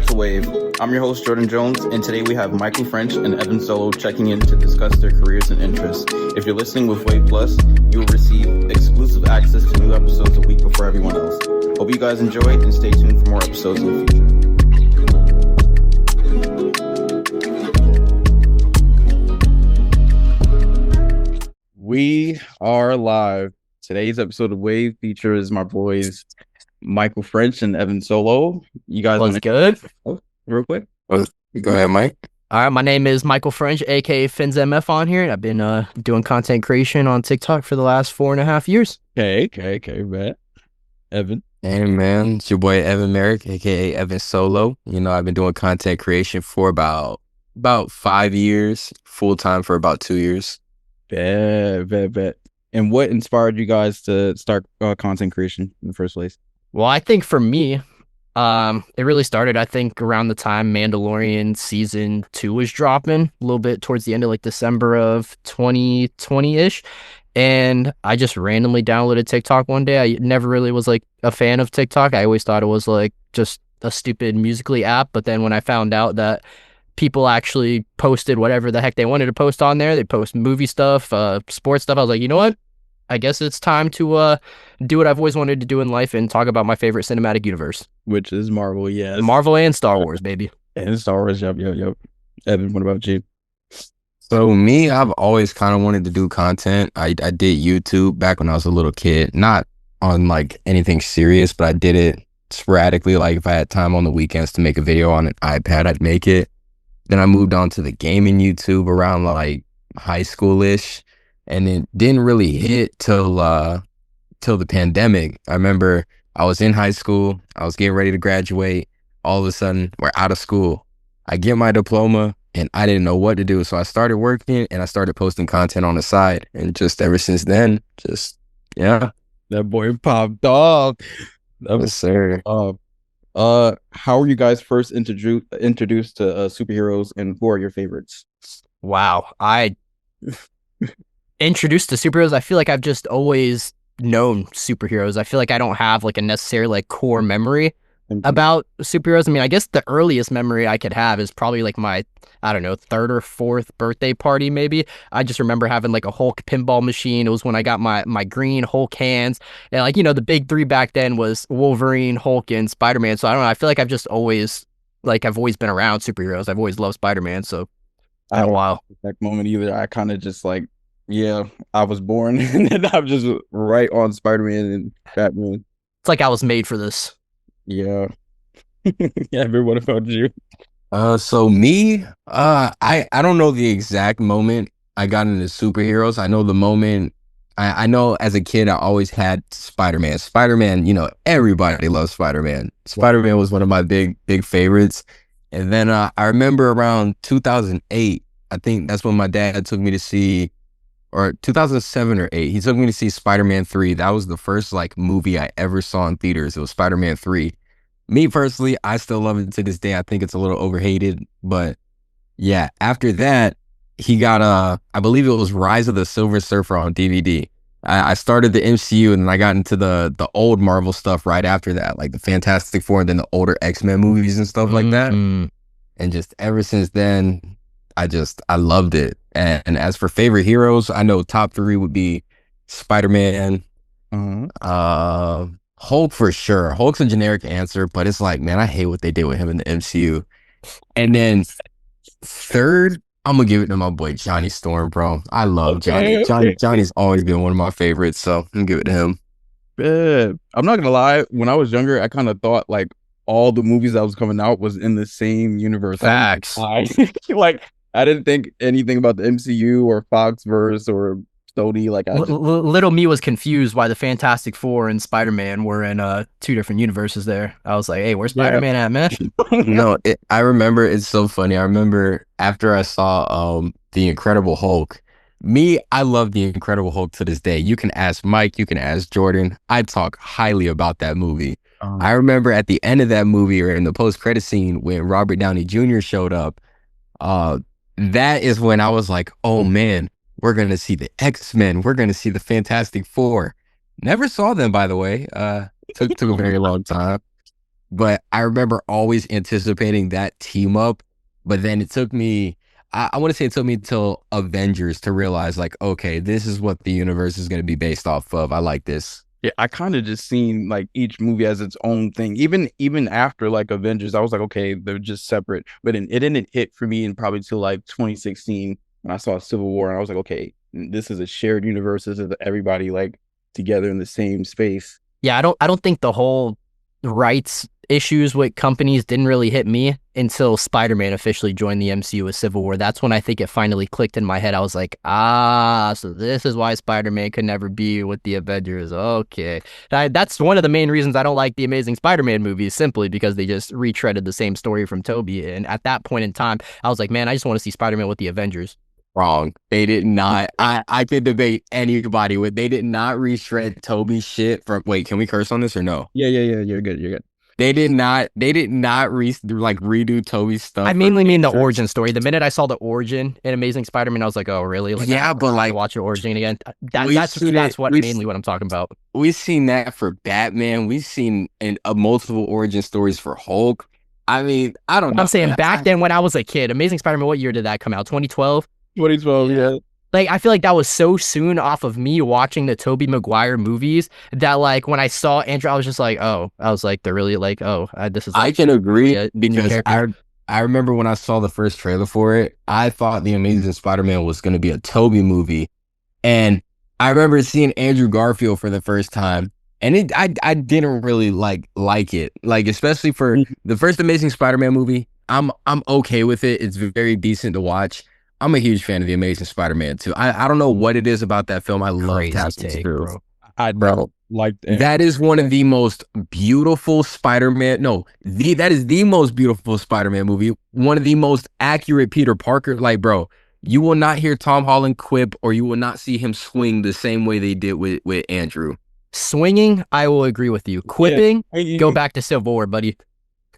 back to Wave. I'm your host, Jordan Jones, and today we have Michael French and Evan Solo checking in to discuss their careers and interests. If you're listening with Wave Plus, you will receive exclusive access to new episodes a week before everyone else. Hope you guys enjoy and stay tuned for more episodes in the future. We are live. Today's episode of Wave features my boys Michael French and Evan Solo. You guys What's good? Real quick? Go ahead, Mike. All right, my name is Michael French, aka FinzMF on here, and I've been doing content creation on TikTok for the last 4.5 years. Okay, man. Evan. Hey, man, it's your boy Evan Merrick, aka Evan Solo. You know, I've been doing content creation for about 5 years, full time for about 2 years. Bet. And what inspired you guys to start content creation in the first place? Well, I think for me, it really started, I think, around the time Mandalorian Season 2 was dropping, a little bit towards the end of like December of 2020-ish. And I just randomly downloaded TikTok one day. I never really was like a fan of TikTok. I always thought it was like just a stupid Musical.ly app. But then when I found out that people actually posted whatever the heck they wanted to post on there, they post movie stuff, sports stuff, I was like, you know what? I guess it's time to do what I've always wanted to do in life and talk about my favorite cinematic universe. Which is Marvel, yes. Marvel and Star Wars, baby. And Star Wars, yep. Evan, what about you? So me, I've always kind of wanted to do content. I did YouTube back when I was a little kid, not on like anything serious, but I did it sporadically. Like if I had time on the weekends to make a video on an iPad, I'd make it. Then I moved on to the gaming YouTube around like high school-ish. And it didn't really hit till the pandemic. I remember I was in high school. I was getting ready to graduate. All of a sudden, we're out of school. I get my diploma, and I didn't know what to do. So I started working, and I started posting content on the side. And just ever since then, yeah. That boy popped off. Yes, sir. How were you guys first introduced to superheroes, and who are your favorites? Wow. Introduced to superheroes, I feel like I've just always known superheroes. I feel like I don't have like a necessary like core memory about superheroes. I mean, I guess the earliest memory I could have is probably like my, I don't know, 3rd or 4th birthday party maybe. I just remember having like a Hulk pinball machine. It was when I got my green Hulk hands. And like, you know, the big 3 back then was Wolverine, Hulk, and Spider-Man. So I don't know, I feel like I've always been around superheroes. I've always loved Spider-Man, so I don't know that moment either. I kind of just like, yeah, I was born and then I'm just right on Spider-Man and Batman. It's like I was made for this. Yeah. Yeah, what about you? So me, I don't know the exact moment I got into superheroes. I know the moment, I know as a kid, I always had Spider-Man. Spider-Man, you know, everybody loves Spider-Man. Spider-Man was one of my big favorites. And then I remember around 2008, I think that's when my dad took me to see, or 2007 or 8, he took me to see Spider-Man 3. That was the first like movie I ever saw in theaters. It was Spider-Man 3. Me personally, I still love it to this day. I think it's a little overhated, but yeah, after that, he got I believe it was Rise of the Silver Surfer on DVD. I started the MCU and then I got into the old Marvel stuff right after that, like the Fantastic Four and then the older X-Men movies and stuff like that. And just ever since then, I loved it. And as for favorite heroes, I know top 3 would be Spider-Man, Hulk for sure. Hulk's a generic answer, but it's like, man, I hate what they did with him in the MCU. And then 3rd, I'm gonna give it to my boy Johnny Storm, bro. I love Johnny. Johnny's always been one of my favorites, so I'm gonna give it to him. I'm not gonna lie. When I was younger, I kind of thought like all the movies that was coming out was in the same universe. Facts. Like I didn't think anything about the MCU or Foxverse or Sony. Like little me was confused why the Fantastic Four and Spider-Man were in 2 different universes there. I was like, hey, where's Spider-Man at, man? No, I remember, it's so funny. I remember after I saw The Incredible Hulk, I love The Incredible Hulk to this day. You can ask Mike, you can ask Jordan. I talk highly about that movie. I remember at the end of that movie or in the post-credit scene when Robert Downey Jr. showed up, that is when I was like, oh man, we're going to see the X-Men. We're going to see the Fantastic Four. Never saw them, by the way. Took a very long time. but I remember always anticipating that team up. But then it took me, I want to say it took me till Avengers to realize, like, okay, this is what the universe is going to be based off of. I like this. Yeah, I kind of just seen like each movie as its own thing. Even after like Avengers, I was like, okay, they're just separate. But it didn't hit for me in probably till like 2016 when I saw Civil War, and I was like, okay, this is a shared universe. This is everybody like together in the same space. Yeah, I don't think the whole rights issues with companies didn't really hit me until Spider-Man officially joined the MCU with Civil War. That's when I think it finally clicked in my head. I was like, so this is why Spider-Man could never be with the Avengers. Okay. That's one of the main reasons I don't like the Amazing Spider-Man movies, simply because they just retreaded the same story from Tobey. And at that point in time, I was like, man, I just want to see Spider-Man with the Avengers. Wrong. They did not. I could debate anybody with. They did not reshred Toby's shit from. Wait, can we curse on this or no? Yeah. You're good. You're good. They did not. They did not redo Toby's stuff. I mainly mean the origin story. The minute I saw the origin in Amazing Spider-Man, I was like, oh, really? Like, yeah, but like watch the origin again. That's what mainly what I'm talking about. We've seen that for Batman. We've seen multiple origin stories for Hulk. I mean, I don't know. I'm saying back then when I was a kid, Amazing Spider-Man, what year did that come out? 2012? 2012, yeah. Like, I feel like that was so soon off of me watching the Tobey Maguire movies that, like, when I saw Andrew, I was just like, oh, I was like, they're really like, this is. I can agree because because I remember when I saw the first trailer for it, I thought the Amazing Spider-Man was going to be a Tobey movie, and I remember seeing Andrew Garfield for the first time, and I didn't really like it, like especially for the first Amazing Spider-Man movie. I'm okay with it. It's very decent to watch. I'm a huge fan of the Amazing Spider-Man too. I don't know what it is about that film. I love Tastic, bro. I like that is one of the most beautiful Spider-Man. No, that is the most beautiful Spider-Man movie. One of the most accurate Peter Parker. Like, bro, you will not hear Tom Holland quip, or you will not see him swing the same way they did with Andrew. Swinging, I will agree with you. Quipping, go back to Civil War, buddy.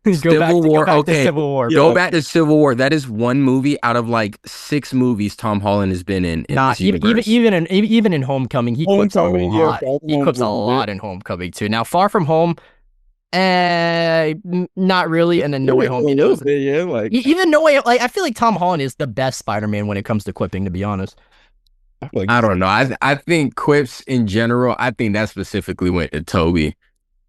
Civil War. Civil War. Go back to Civil War. That is one movie out of like 6 movies Tom Holland has been in. Nah, even in Homecoming, he quips a lot. He quips a lot in Homecoming too. Now, Far From Home, not really. And then No Way Home, yeah, like even No Way. Like, I feel like Tom Holland is the best Spider-Man when it comes to quipping, to be honest. I don't know. I think quips in general. I think that specifically went to Tobey.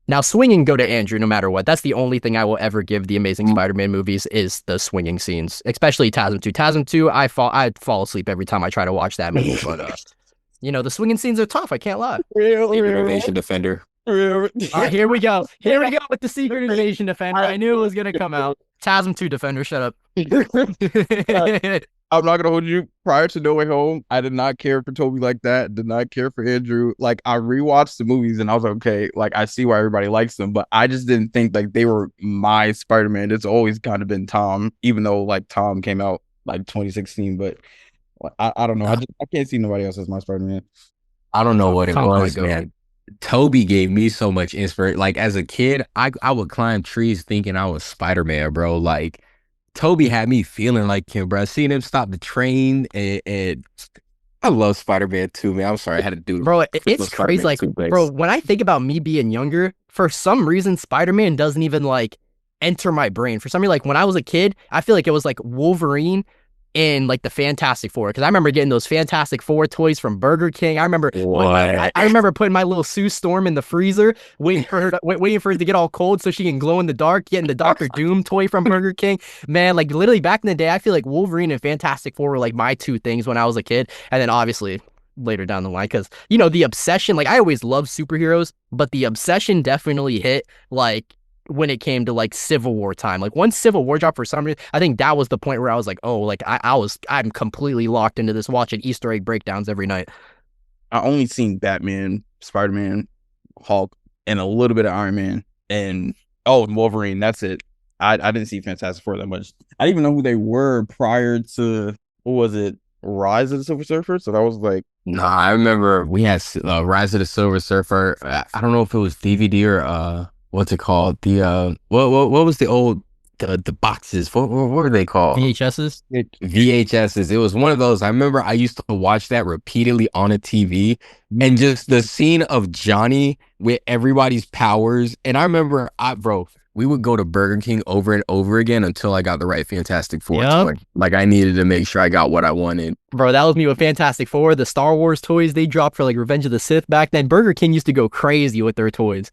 Now, swinging go to Andrew no matter what. That's the only thing I will ever give the Amazing Spider-Man movies is the swinging scenes, especially TASM 2. TASM 2, I'd fall asleep every time I try to watch that movie. But, the swinging scenes are tough. I can't lie. Secret Invasion Defender. Here we go. Here we go with the Secret Invasion Defender. I knew it was going to come out. TASM 2 Defender, shut up. I'm not gonna hold you. Prior to No Way Home, I did not care for Tobey like that. Did not care for Andrew. Like, I rewatched the movies and I was like, okay, like I see why everybody likes them, but I just didn't think like they were my Spider-Man. It's always kind of been Tom, even though like Tom came out like 2016. But I don't know. I can't see nobody else as my Spider-Man. I don't know what it was, man. Tobey gave me so much inspiration. Like, as a kid, I would climb trees thinking I was Spider-Man, bro. Like, Tobey had me feeling like him, bro. Seeing him stop the train, and I love Spider-Man too, man. I'm sorry, I had to do it. Bro, it's crazy. Like, bro, when I think about me being younger, for some reason, Spider-Man doesn't even like enter my brain. For some reason, like when I was a kid, I feel like it was like Wolverine in like the Fantastic Four, because I remember getting those Fantastic Four toys from Burger King. I remember I remember putting my little Sue Storm in the freezer, waiting for her to get all cold so she can glow in the dark. Getting the Doctor Doom toy from Burger King, man. Like literally back in the day, I feel like Wolverine and Fantastic Four were like my two things when I was a kid, and then obviously later down the line, because the obsession. Like I always loved superheroes, but the obsession definitely hit like when it came to like Civil War time. Like once Civil War dropped, for some reason, I think that was the point where I was like, oh, like I'm completely locked into this, watching Easter egg breakdowns every night. I only seen Batman, Spider-Man, Hulk, and a little bit of Iron Man, and Wolverine. That's it. I didn't see Fantastic Four that much. I didn't even know who they were prior to, what was it, Rise of the Silver Surfer? So that was like, nah, I remember we had Rise of the Silver Surfer. I don't know if it was DVD or what's it called? The what was the old the boxes? What were they called? VHSs. VHSs. It was one of those. I remember I used to watch that repeatedly on a TV, and just the scene of Johnny with everybody's powers. And I remember, we would go to Burger King over and over again until I got the right Fantastic Four Yep. toy. Like I needed to make sure I got what I wanted. Bro, that was me with Fantastic Four, the Star Wars toys they dropped for like Revenge of the Sith back then. Burger King used to go crazy with their toys.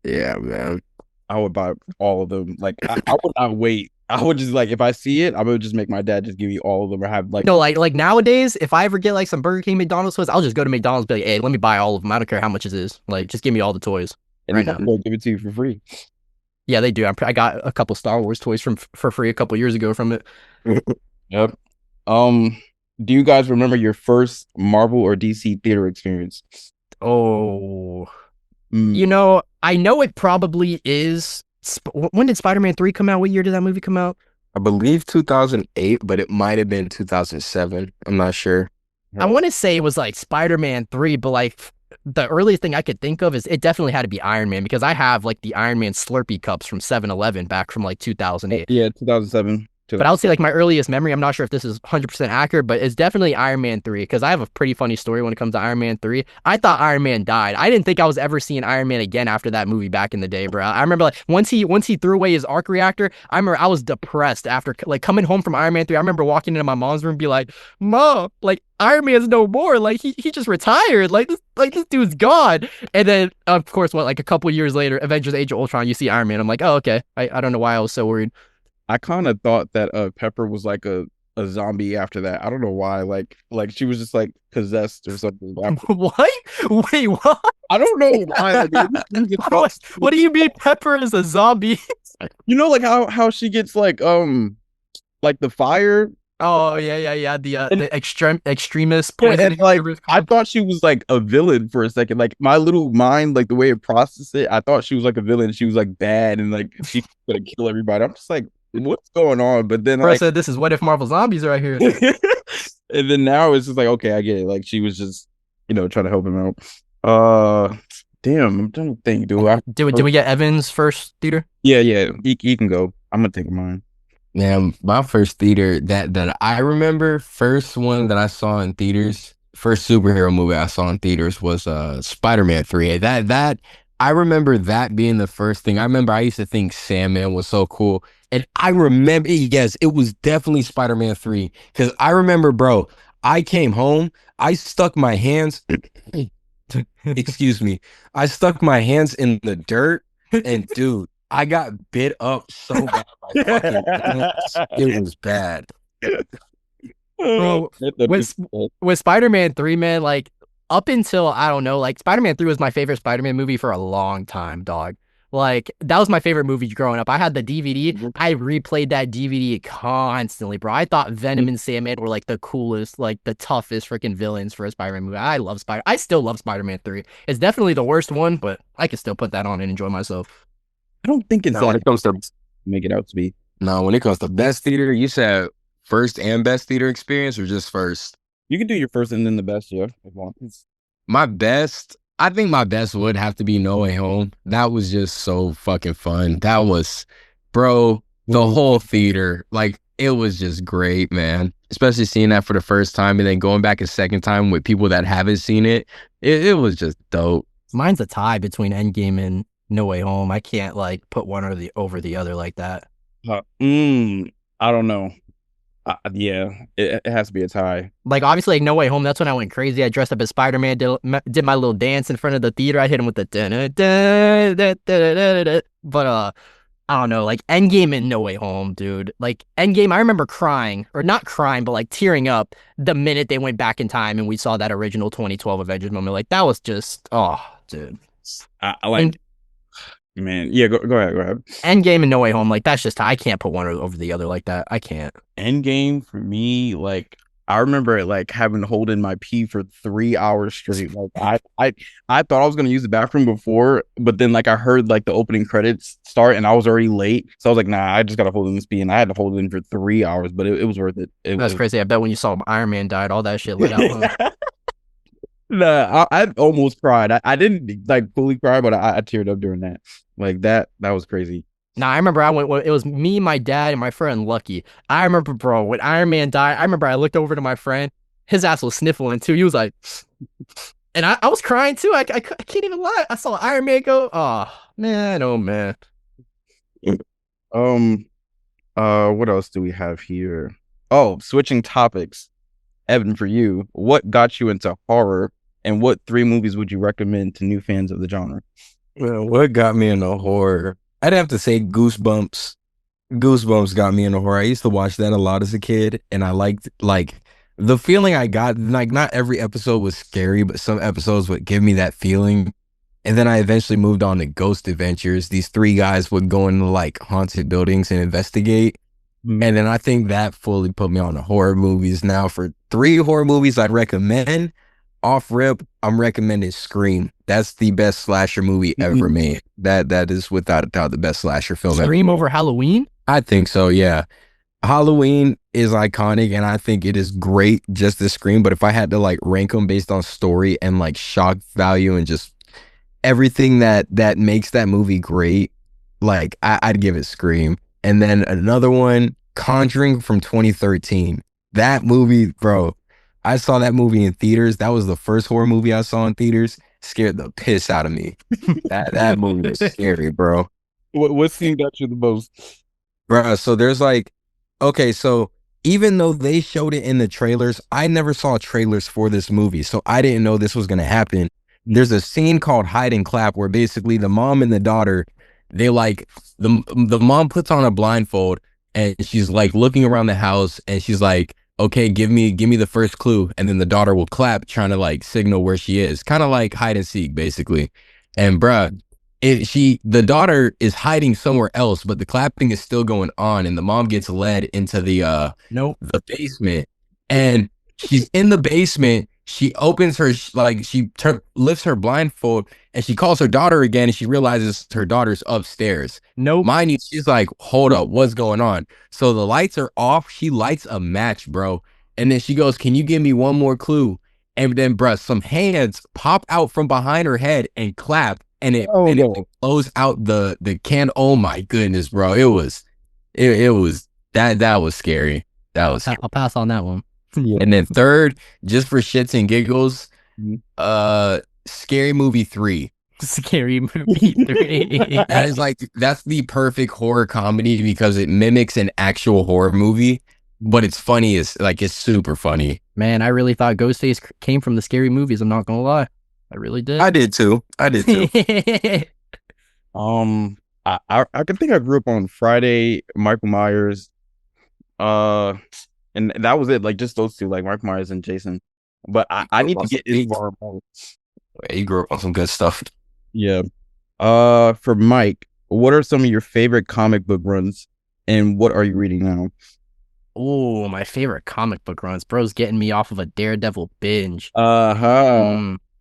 Yeah, man. I would buy all of them. Like I would not wait. I would just like if I see it, I would just make my dad just give me all of them or have like No, like nowadays, if I ever get like some Burger King, McDonald's toys, I'll just go to McDonald's and be like, hey, let me buy all of them. I don't care how much it is. Like, just give me all the toys. and right they'll give it to you for free. Yeah, they do. I got a couple Star Wars toys for free a couple years ago from it. Yep. Do you guys remember your first Marvel or DC theater experience? Oh, Mm, you know, I know it probably is. When did Spider-Man 3 come out? What year did that movie come out? I believe 2008, but it might have been 2007. I'm not sure. I want to say it was like Spider-Man 3, but like the earliest thing I could think of is it definitely had to be Iron Man because I have like the Iron Man Slurpee cups from 7-Eleven back from like 2008. yeah, 2007. But I would say like my earliest memory, I'm not sure if this is 100% accurate, but it's definitely Iron Man 3 because I have a pretty funny story when it comes to Iron Man 3. I thought Iron Man died. I didn't think I was ever seeing Iron Man again after that movie back in the day, bro. I remember like once he threw away his arc reactor, I remember I was depressed after like coming home from Iron Man 3. I remember walking into my mom's room and be like, "Mom, like Iron Man's no more. Like he just retired. Like this dude's gone." And then of course, what like a couple years later, Avengers: Age of Ultron, you see Iron Man. I'm like, "Oh, okay." I don't know why I was so worried. I kind of thought that Pepper was like a zombie after that. I don't know why. Like she was just like possessed or something. What? Wait, what? I don't know why. What do you mean Pepper is a zombie? You know, like how she gets like the fire. Oh yeah. The extremist Yeah, poison. and like I thought she was like a villain for a second. Like my little mind, like the way it processed it, I thought she was like a villain. She was like bad and like she's gonna kill everybody. I'm just like, what's going on? But then Bro like said this is What If Marvel Zombies right here. and then now it's just like, okay, I get it. Like she was just, trying to help him out. Damn, I'm trying to think, dude. Did we get Evan's first theater? Yeah, he can go. I'm gonna take mine. Man, my first theater that I remember, first one that I saw in theaters, first superhero movie I saw in theaters was Spider-Man 3. That I remember that being the first thing. I remember I used to think Sandman was so cool. And I remember, yes, it was definitely Spider-Man 3. Because I remember, bro, I came home, I stuck my hands, excuse me, I stuck my hands in the dirt, and dude, I got bit up so bad by fucking ants. It was bad. Bro, with Spider-Man 3, man, like up until I don't know, like Spider-Man 3 was my favorite Spider-Man movie for a long time, dog. Like that was my favorite movie growing up. I had the DVD. I replayed that DVD constantly, bro. I thought Venom and Sandman were like the coolest, like the toughest freaking villains for a Spider-Man movie. I still love Spider-Man 3. It's definitely the worst one, but I can still put that on and enjoy myself. I don't think it's When it comes to make it out to be. no, when it comes to best theater, you said first and best theater experience or just first? You can do your first and then the best, yeah. If you want. My best, I think my best would have to be No Way Home. That was just so fucking fun. That was, bro, the whole theater, like it was just great, man. Especially seeing that for the first time and then going back a second time with people that haven't seen it. It was just dope. Mine's a tie between Endgame and No Way Home. I can't like put one over the other like that. I don't know. Yeah, it has to be a tie. Like obviously, like No Way Home. That's when I went crazy. I dressed up as Spider-Man, did my little dance in front of the theater. I hit him with the but I don't know, like Endgame and No Way Home, dude. Like Endgame, I remember crying, or not crying, but like tearing up the minute they went back in time and we saw that original 2012 Avengers moment. Like that was just, oh, dude. I like. Man, yeah, go ahead. Endgame and No Way Home, like that's just I can't put one over the other like that. I can't. Endgame for me, like I remember like having to hold in my pee for 3 hours straight. Like I thought I was gonna use the bathroom before, but then like I heard like the opening credits start and I was already late, so I was like, nah, I just gotta hold in this pee, and I had to hold it in for 3 hours, but it was worth it. That's crazy. I bet when you saw Iron Man died, all that shit lit out. Huh? Nah, I almost cried. I didn't like fully cry, but I teared up during that. Like that was crazy. Nah, I remember I went. It was me, my dad, and my friend Lucky. I remember, bro, when Iron Man died. I remember I looked over to my friend. His ass was sniffling too. He was like, and I was crying too. I can't even lie. I saw Iron Man go. Oh man, oh man. Um. What else do we have here? Oh, switching topics. Evan, for you, what got you into horror, and what three movies would you recommend to new fans of the genre? Well, what got me into horror? I'd have to say Goosebumps. Goosebumps got me into horror. I used to watch that a lot as a kid, and I liked like the feeling I got. Like not every episode was scary, but some episodes would give me that feeling. And then I eventually moved on to Ghost Adventures. These three guys would go into like haunted buildings and investigate. And then I think that fully put me on the horror movies. Now, for three horror movies I'd recommend, off rip, I'm recommending Scream. That's the best slasher movie ever made. That is without a doubt the best slasher film ever. Scream over Halloween? I think so, yeah. Halloween is iconic, and I think it is great just to Scream. But if I had to like rank them based on story and like shock value and just everything that makes that movie great, like I'd give it Scream. And then another one, Conjuring from 2013. That movie, bro, I saw that movie in theaters. That was the first horror movie I saw in theaters. Scared the piss out of me. That movie was scary, bro. What scene got you the most? Bro, so there's like, okay, so even though they showed it in the trailers, I never saw trailers for this movie, so I didn't know this was gonna happen. There's a scene called Hide and Clap where basically the mom and the daughter, they like the mom puts on a blindfold and she's like looking around the house and she's like, okay, give me the first clue, and then the daughter will clap trying to like signal where she is, kind of like hide and seek basically. And bruh, the daughter is hiding somewhere else, but the clapping is still going on, and the mom gets led into the the basement, and she's in the basement. She opens her lifts her blindfold, and she calls her daughter again, and she realizes her daughter's upstairs. Nope. Mind you, she's like, hold up, what's going on? So the lights are off. She lights a match, bro, and then she goes, can you give me one more clue? And then, bruh, some hands pop out from behind her head and clap, and it blows out the can. Oh my goodness, bro! It was that was scary. That was scary. I'll pass on that one. And then third, just for shits and giggles, Scary Movie 3. Scary Movie 3. That's the perfect horror comedy because it mimics an actual horror movie, but it's funny. It's super funny. Man, I really thought Ghostface came from the Scary Movies. I'm not gonna lie, I really did. I did too. I can think I grew up on Friday, Michael Myers, and that was it. Like just those two, like Michael Myers and Jason. But I need to get his bar more. You grew up on some good stuff. Yeah. For Mike, what are some of your favorite comic book runs, and what are you reading now? Oh, my favorite comic book runs. Bro's getting me off of a Daredevil binge.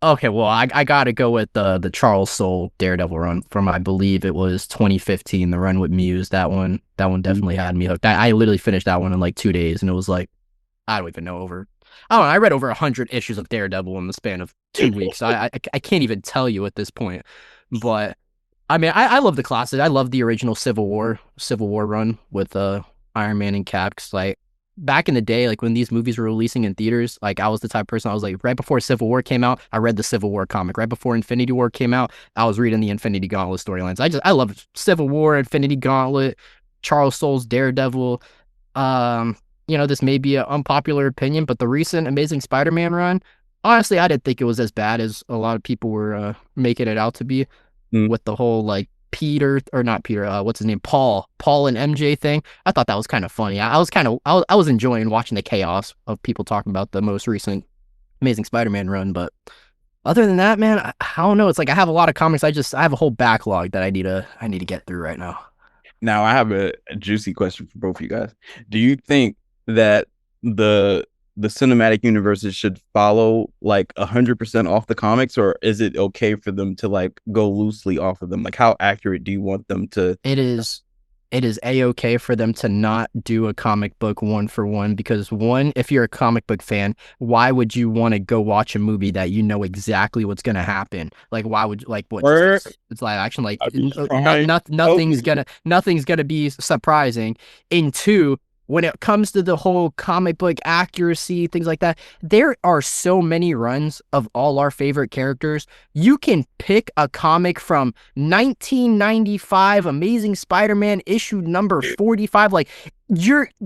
Okay, well, I gotta go with the Charles Soule Daredevil run from, I believe it was 2015, the run with Muse. That one definitely had me hooked. I literally finished that one in like 2 days, and it was like, I don't even know, I read over 100 issues of Daredevil in the span of 2 weeks. I can't even tell you at this point. But I mean, I love the classic. I love the original Civil War run with Iron Man and Cap. 'Cause, like, back in the day, like when these movies were releasing in theaters, like I was the type of person, I was like, right before Civil War came out, I read the Civil War comic. Right before Infinity War came out, I was reading the Infinity Gauntlet storylines. I love Civil War, Infinity Gauntlet, Charles Soule's Daredevil. This may be an unpopular opinion, but the recent Amazing Spider-Man run, honestly, I didn't think it was as bad as a lot of people were making it out to be. With the whole like what's his name, Paul and MJ thing. I thought that was kind of funny. I was enjoying watching the chaos of people talking about the most recent Amazing Spider-Man run. But other than that, man, I don't know. It's like I have a lot of comics. I have a whole backlog that I need to get through right now. Now I have a juicy question for both of you guys. Do you think that the cinematic universes should follow like 100% off the comics, or is it okay for them to like go loosely off of them? Like, how accurate do you want them to? It is a-okay for them to not do a comic book one for one, because one, if you're a comic book fan, why would you want to go watch a movie that you know exactly what's gonna happen? Like, why would it's live action, like nothing's gonna be surprising. And two, when it comes to the whole comic book accuracy, things like that, there are so many runs of all our favorite characters. You can pick a comic from 1995, Amazing Spider-Man issue number 45. Like,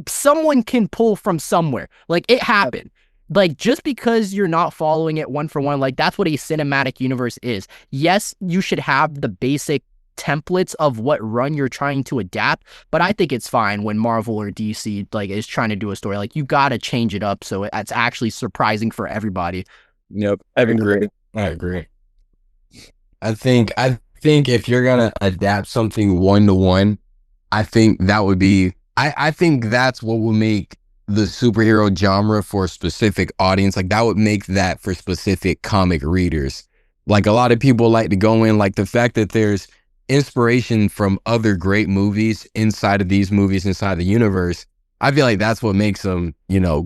someone can pull from somewhere. Like, it happened. Like, just because you're not following it one for one, like, that's what a cinematic universe is. Yes, you should have the basic templates of what run you're trying to adapt, but I think it's fine when Marvel or DC like is trying to do a story. Like, you gotta change it up so it's actually surprising for everybody. Yep, I agree. I agree. I think if you're gonna adapt something 1-to-1, I think that would be I think that's what will make the superhero genre for a specific audience. Like, that would make that for specific comic readers. Like, a lot of people like to go in, like, the fact that there's inspiration from other great movies inside of these movies, inside the universe. I feel like that's what makes them,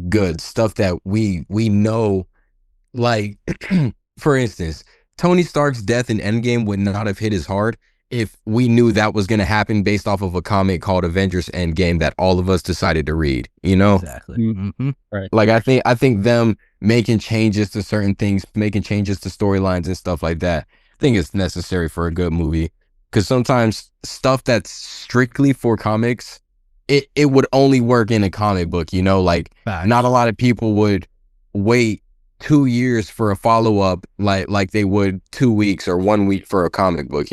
good stuff that we know. Like, for instance, Tony Stark's death in Endgame would not have hit as hard if we knew that was going to happen based off of a comic called Avengers Endgame that all of us decided to read, Exactly. Mm-hmm. Right. Like, I think them making changes to certain things, making changes to storylines and stuff like that, I think it's necessary for a good movie. Because sometimes stuff that's strictly for comics, it would only work in a comic book, like Facts. Not a lot of people would wait 2 years for a follow-up like they would 2 weeks or 1 week for a comic book,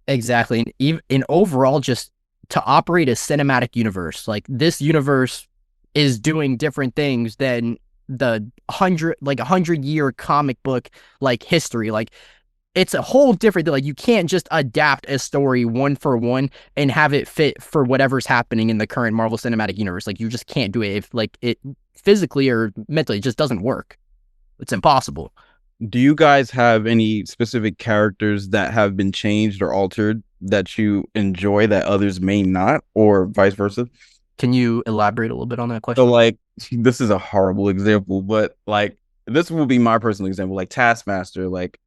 Exactly. And even in overall, just to operate a cinematic universe, like, this universe is doing different things than the 100-year comic book like history. Like, it's a whole different thing. Like, you can't just adapt a story one for one and have it fit for whatever's happening in the current Marvel Cinematic Universe. Like, you just can't do it if, like, it physically or mentally, it just doesn't work. It's impossible. Do you guys have any specific characters that have been changed or altered that you enjoy that others may not, or vice versa? Can you elaborate a little bit on that question? So, like, this is a horrible example, but, like, this will be my personal example. Like, Taskmaster, like,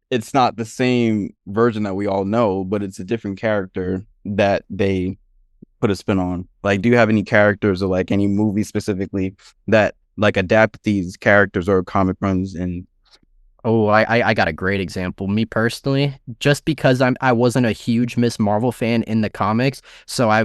it's not the same version that we all know, but it's a different character that they put a spin on. Like, do you have any characters or, like, any movie specifically that, like, adapt these characters or comic runs? And I got a great example. Me personally, just because I wasn't a huge Miss Marvel fan in the comics, so I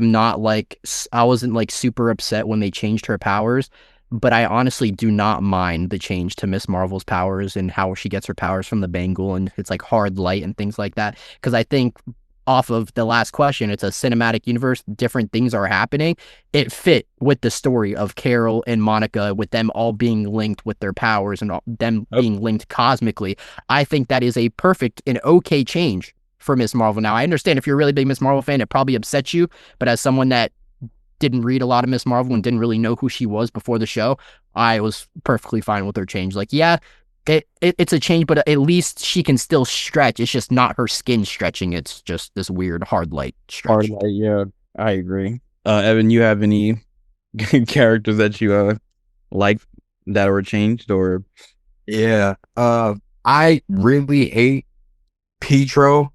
wasn't like super upset when they changed her powers. But I honestly do not mind the change to Miss Marvel's powers and how she gets her powers from the bangle, and it's like hard light and things like that. Because I think, off of the last question, it's a cinematic universe, different things are happening. It fit with the story of Carol and Monica, with them all being linked with their powers and them being linked cosmically. I think that is a perfect and okay change for Miss Marvel. Now, I understand if you're a really big Miss Marvel fan, it probably upsets you, but as someone that didn't read a lot of Miss Marvel and didn't really know who she was before the show, I was perfectly fine with her change. Like, yeah, it's a change, but at least she can still stretch. It's just not her skin stretching. It's just this weird hard light stretch. hard light, yeah, I agree. Evan, you have any characters that you like that were changed? Or Yeah. I really hate Pietro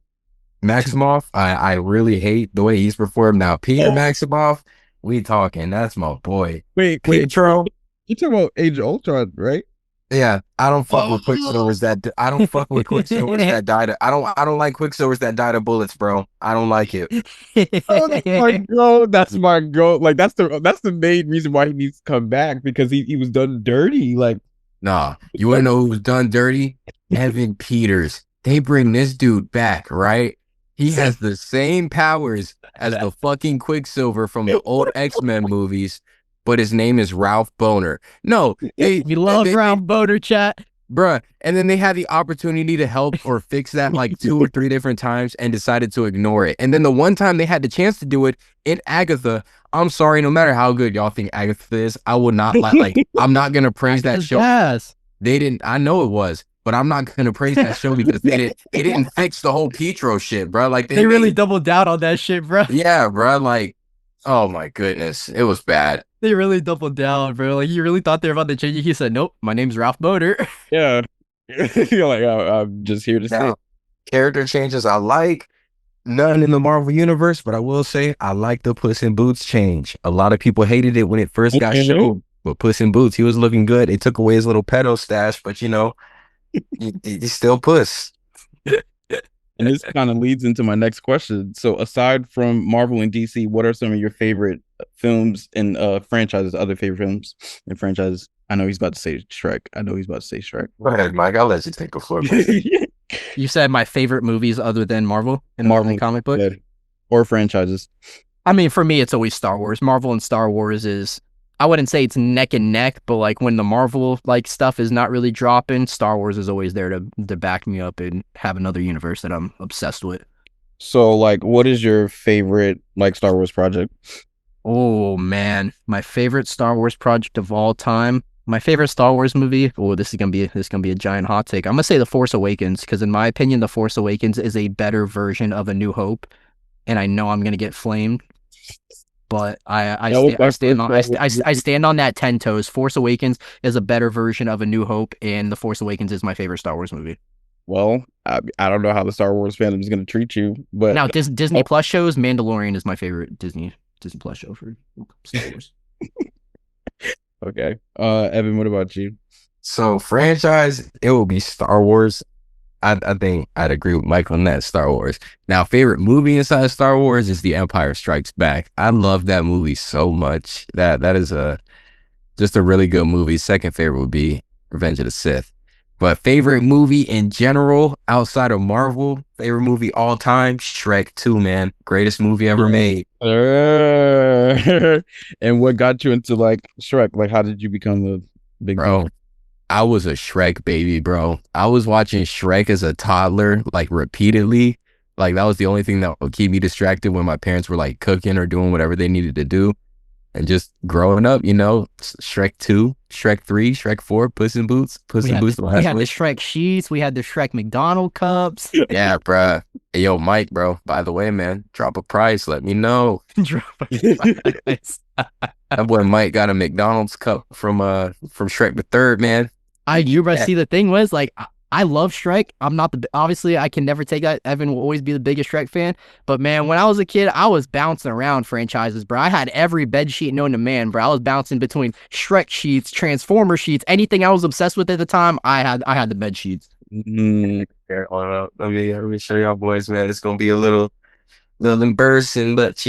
Maximoff. I really hate the way he's performed. Now, Peter Maximoff, we talking. That's my boy. wait, Pietro. you talking about Age of Ultron, right? Yeah, I don't fuck with Quicksilvers I don't fuck with Quicksilvers that died. I don't like Quicksilvers that died of bullets, bro. I don't like it. Oh, that's my goat. That's my goat. Like, that's the main reason why he needs to come back, because he was done dirty. Like, Nah, you wanna know who was done dirty? Evan Peters. They bring this dude back, right? He has the same powers as the fucking Quicksilver from the old X-Men movies, but his name is Ralph Boner. No, We love Ralph Boner, chat. bruh. And then they had the opportunity to help or fix that like 2 or 3 different times and decided to ignore it. And then the one time they had the chance to do it in Agatha, I'm sorry, no matter how good y'all think Agatha is, I will not I'm not gonna praise that show. Yes. They didn't. I know it was, but I'm not gonna praise that show because it didn't fix the whole Pietro shit, bro. Like They really doubled down on that shit, bro. yeah, bro. Like, oh my goodness, it was bad. They really doubled down, bro. Like, you really thought they were about to change it. He said, "Nope, my name's Ralph Boner." yeah, you're like, I'm just here to say. Now, character changes I like. None in the Marvel universe, but I will say I like the Puss in Boots change. A lot of people hated it when it first got showed, but Puss in Boots, he was looking good. They took away his little pedo stash, but he's still Puss. And this kind of leads into my next question. So, aside from Marvel and DC, what are some of your favorite films and franchises? Other favorite films and franchises? I know he's about to say Shrek. Go ahead, Mike. I'll let you take the floor. You said my favorite movies other than Marvel and Marvel comic book, or franchises. I mean, for me, it's always Star Wars. Marvel and Star Wars is, I wouldn't say it's neck and neck, but like when the Marvel like stuff is not really dropping, Star Wars is always there to back me up and have another universe that I'm obsessed with. So, like, what is your favorite like Star Wars project? Oh man, my favorite Star Wars project of all time. My favorite Star Wars movie. Oh, this is gonna be a giant hot take. I'm gonna say The Force Awakens because in my opinion, The Force Awakens is a better version of A New Hope, and I know I'm gonna get flamed, but I stand on that 10 toes. Force Awakens is a better version of A New Hope, and The Force Awakens is my favorite Star Wars movie. Well, I don't know how the Star Wars fandom is going to treat you, but Now Disney Plus shows. Mandalorian is my favorite Disney Plus show for Star Wars. okay. Evan, what about you? So franchise, it will be Star Wars. I think I'd agree with Mike on that. Star Wars. Now, favorite movie inside of Star Wars is The Empire Strikes Back. I love that movie so much. That is just a really good movie. Second favorite would be Revenge of the Sith. But favorite movie in general, outside of Marvel, favorite movie all time, Shrek 2, man. Greatest movie ever made. And what got you into like Shrek? Like, how did you become a big Bro, I was a Shrek baby, bro. I was watching Shrek as a toddler, like repeatedly. Like that was the only thing that would keep me distracted when my parents were like cooking or doing whatever they needed to do. And just growing up, Shrek 2, Shrek 3, Shrek 4, Puss in Boots. We had the Shrek sheets. We had the Shrek McDonald cups. Yeah, bruh. Hey, yo, Mike, bro. By the way, man, drop a price. Let me know. Drop a price. That boy Mike got a McDonald's cup from Shrek the Third, man. See, the thing was, like, I love Shrek. I'm not obviously I can never take that. Evan will always be the biggest Shrek fan. But man, when I was a kid, I was bouncing around franchises, bro. I had every bed sheet known to man, bro. I was bouncing between Shrek sheets, Transformer sheets, anything I was obsessed with at the time. I had the bed sheets. Let me show y'all boys, man. It's gonna be a little embarrassing, but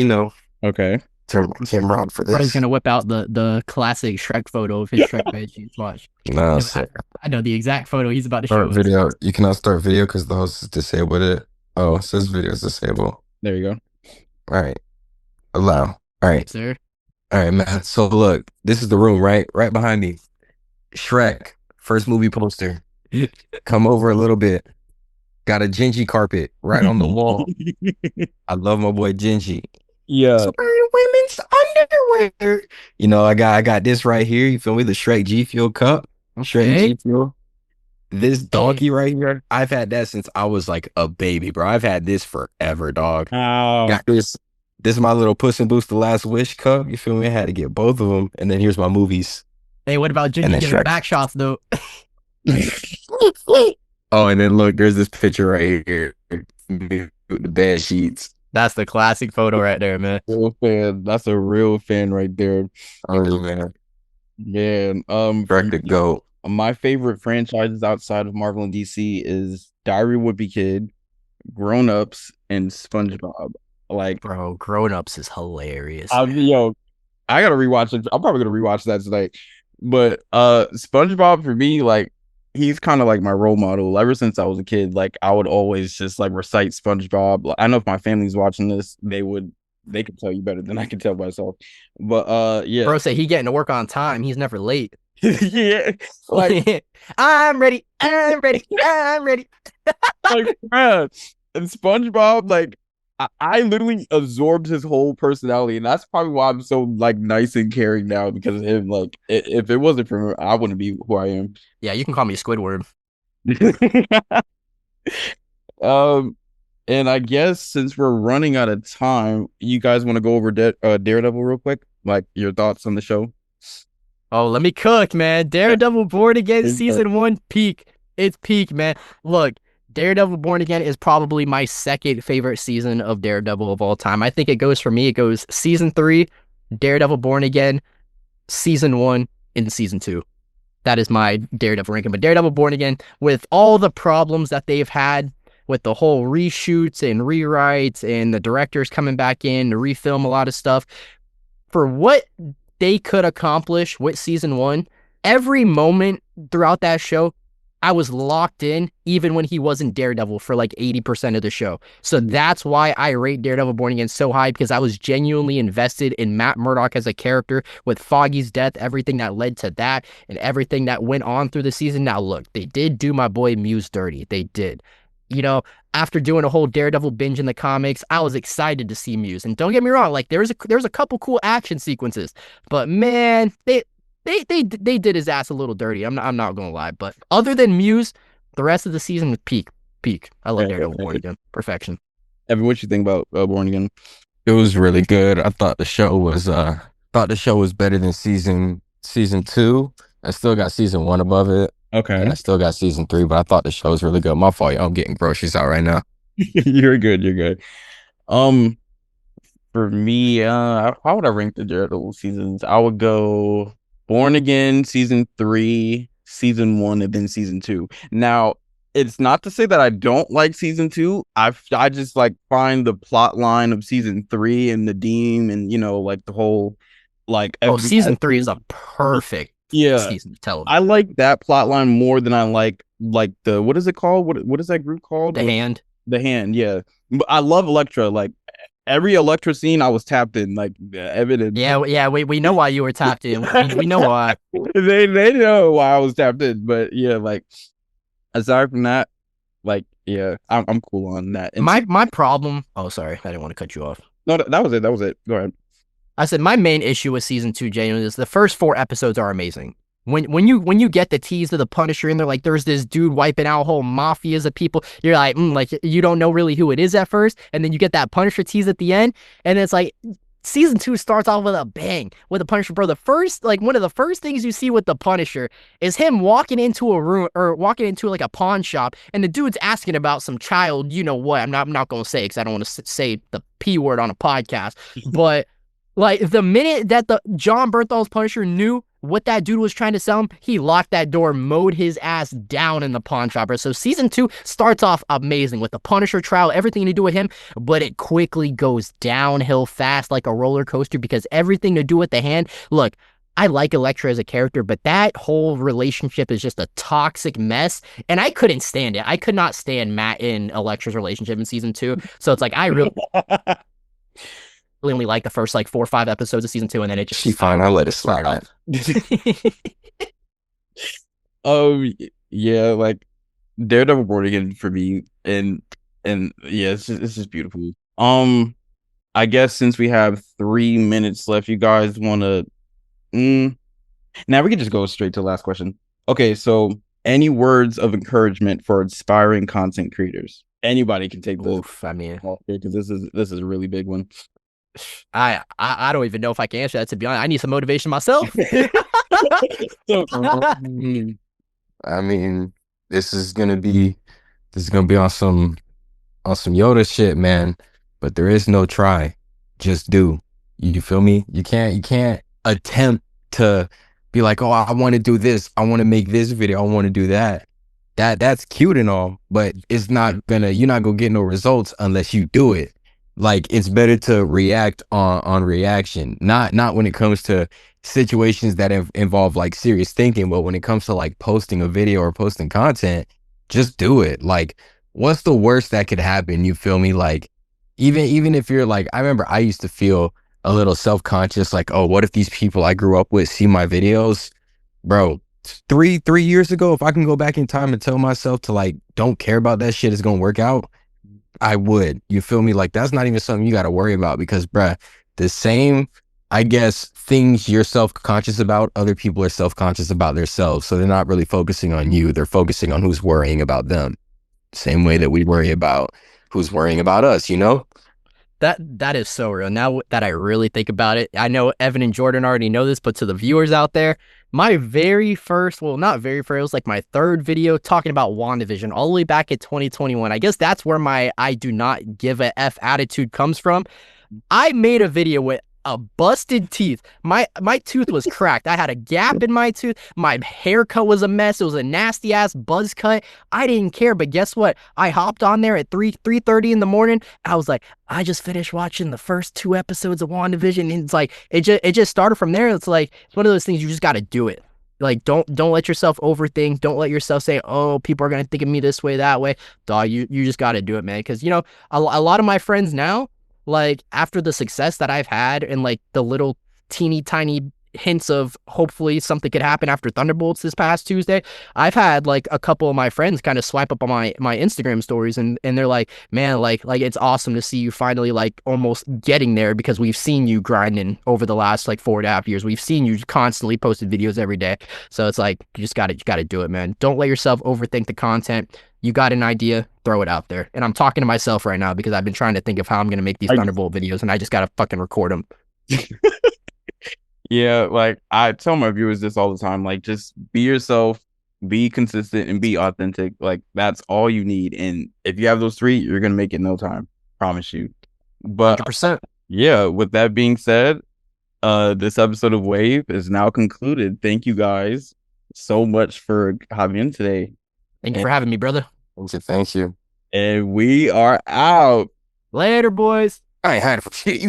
Okay. Turn my camera on for this. He's gonna whip out the classic Shrek photo of his Shrek bed sheets. Watch. No, I know the exact photo he's about to show. Video. You cannot start video because the host is disabled. It says video is disabled. There you go. All right. Allow. All right, sir. All right, man. So look, this is the room, right behind me. Shrek, first movie poster. Come over a little bit. Got a Gingy carpet right on the wall. I love my boy Gingy. Yeah. So women's underwear. I got this right here. You feel me? The Shrek G Fuel cup. Shrek G Fuel. This donkey right here. I've had that since I was like a baby, bro. I've had this forever, dog. Oh. Got this. This is my little Puss in Boots The Last Wish cup. You feel me? I had to get both of them. And then here's my movies. Hey, what about Gingy giving back shots though? Oh, and then look, there's this picture right here with the bed sheets. That's the classic photo right there, man. Real fan. That's a real fan right there. Oh man. Yeah. Shrek the GOAT. My favorite franchises outside of Marvel and DC is Diary of a Wimpy Kid, Grown Ups, and SpongeBob. Like, bro, Grown Ups is hilarious. I gotta rewatch it. I'm probably gonna rewatch that tonight. But SpongeBob for me, like, he's kind of like my role model. Ever since I was a kid, like I would always just like recite SpongeBob. Like, I know if my family's watching this, they could tell you better than I can tell myself. But yeah. Bro say he getting to work on time. He's never late. Yeah. Like I'm ready. Like, bruh, and SpongeBob, like I literally absorbed his whole personality, and that's probably why I'm so like nice and caring now because of him. Like, if it wasn't for him, I wouldn't be who I am. Yeah, you can call me Squidward. And I guess since we're running out of time, you guys want to go over Daredevil real quick? Like your thoughts on the show? Oh, let me cook, man. Daredevil Born Again season 1 peak. It's peak, man. Look, Daredevil Born Again is probably my second favorite season of Daredevil of all time. I think it goes for me, it goes season 3, Daredevil Born Again, season 1, and season 2. That is my Daredevil ranking. But Daredevil Born Again, with all the problems that they've had with the whole reshoots and rewrites and the directors coming back in to refilm a lot of stuff, for what they could accomplish with season 1, every moment throughout that show, I was locked in, even when he wasn't Daredevil for like 80% of the show. So that's why I rate Daredevil Born Again so high, because I was genuinely invested in Matt Murdock as a character with Foggy's death, everything that led to that, and everything that went on through the season. Now, look, they did do my boy Muse dirty. They did. You know, after doing a whole Daredevil binge in the comics, I was excited to see Muse. And don't get me wrong, like there's a couple cool action sequences, but man, they did his ass a little dirty. I'm not gonna lie. But other than Muse, the rest of the season was peak. I love Daredevil Born Again. Perfection. Evan, what you think about Born Again? It was really good. I thought the show was better than season 2. I still got season 1 above it. Okay. And I still got season 3, but I thought the show was really good. My fault, y'all. I'm getting groceries out right now. You're good. For me, how would I rank the Daredevil seasons? I would go Born Again, season 3, season 1, and then season 2. Now, it's not to say that I don't like season 2. I just like find the plot line of season 3 and Nadeem and like the whole like season 3 is a perfect season of television. I like that plot line more than I like the what is it called? What is that group called? The Hand. The Hand, yeah. But I love Elektra. Like every Elektra scene, I was tapped in. Like evidence. Yeah. We know why you were tapped in. We know why. They know why I was tapped in. But yeah, like aside from that, like yeah, I'm cool on that. And my problem. Oh, sorry, I didn't want to cut you off. No, that was it. That was it. Go ahead. I said my main issue with season 2, genuinely, is the first 4 episodes are amazing. When you get the tease of the Punisher and they're like, there's this dude wiping out whole mafias of people, you're like, like you don't know really who it is at first, and then you get that Punisher tease at the end, and it's like season 2 starts off with a bang with the Punisher, bro. One of the first things you see with the Punisher is him walking into a room or walking into like a pawn shop, and the dude's asking about some child, you know what? I'm not gonna say because I don't want to say the P word on a podcast, but. Like, the minute that the John Bernthal's Punisher knew what that dude was trying to sell him, he locked that door, mowed his ass down in the pawn shop. So season 2 starts off amazing with the Punisher trial, everything to do with him, but it quickly goes downhill fast like a roller coaster because everything to do with the Hand. Look, I like Elektra as a character, but that whole relationship is just a toxic mess, and I couldn't stand it. I could not stand Matt and Elektra's relationship in season 2. So it's like, I really... only like the first like 4 or 5 episodes of season 2, and then it just fine. I'll let it slide. Yeah, like Daredevil Born Again for me, and yeah, it's just beautiful. I guess since we have 3 minutes left, you guys want to? Now we can just go straight to the last question. Okay, so any words of encouragement for aspiring content creators? Anybody can take this. Oof, I mean, because this is a really big one. I don't even know if I can answer that, to be honest. I need some motivation myself. I mean, this is gonna be on some Yoda shit, man. But there is no try. Just do. You feel me? You can't attempt to be like, oh, I want to do this. I want to make this video. I want to do that. That's cute and all, but you're not gonna get no results unless you do it. Like, it's better to react on reaction, not when it comes to situations that involve like serious thinking, but when it comes to like posting a video or posting content, just do it. Like, what's the worst that could happen? You feel me? Like, even if you're like, I remember I used to feel a little self-conscious, like, oh, what if these people I grew up with see my videos? Bro, 3 years ago, if I can go back in time and tell myself to like, don't care about that shit, is gonna work out, I would. You feel me? Like, that's not even something you got to worry about, because bruh, the same, I guess, things you're self-conscious about, other people are self-conscious about themselves. So they're not really focusing on you. They're focusing on who's worrying about them. Same way that we worry about who's worrying about us, you know? That is so real. Now that I really think about it, I know Evan and Jordan already know this, but to the viewers out there, My very first, well, not very first, it was like my third video talking about WandaVision all the way back in 2021. I guess that's where my I do not give a F attitude comes from. I made a video with a busted teeth. My tooth was cracked. I had a gap in my tooth. My haircut was a mess. It was a nasty ass buzz cut. I didn't care, but guess what? I hopped on there at 3:30 in the morning. I was like, I just finished watching the first 2 episodes of WandaVision, and it's like it just started from there. It's like it's one of those things you just got to do it. Like don't let yourself overthink. Don't let yourself say, oh, people are gonna think of me this way, that way. Dog, you just got to do it, man. Because a lot of my friends now, like after the success that I've had and like the little teeny tiny hints of hopefully something could happen after Thunderbolts this past Tuesday, I've had like a couple of my friends kind of swipe up on my Instagram stories, and they're like, man, like it's awesome to see you finally like almost getting there, because we've seen you grinding over the last like 4.5 years. We've seen you constantly posted videos every day. So it's like you gotta do it, man. Don't let yourself overthink the content. You got an idea, throw it out there. And I'm talking to myself right now because I've been trying to think of how I'm going to make these Thunderbolt videos, and I just got to fucking record them. Yeah, like I tell my viewers this all the time, like just be yourself, be consistent, and be authentic. Like that's all you need. And if you have those three, you're gonna make it in no time. Promise you. But 100%. yeah, with that being said, this episode of Wave is now concluded. Thank you guys so much for having in today. Thank you for having me, brother. Thank you. And we are out. Later, boys. I ain't had it for shit.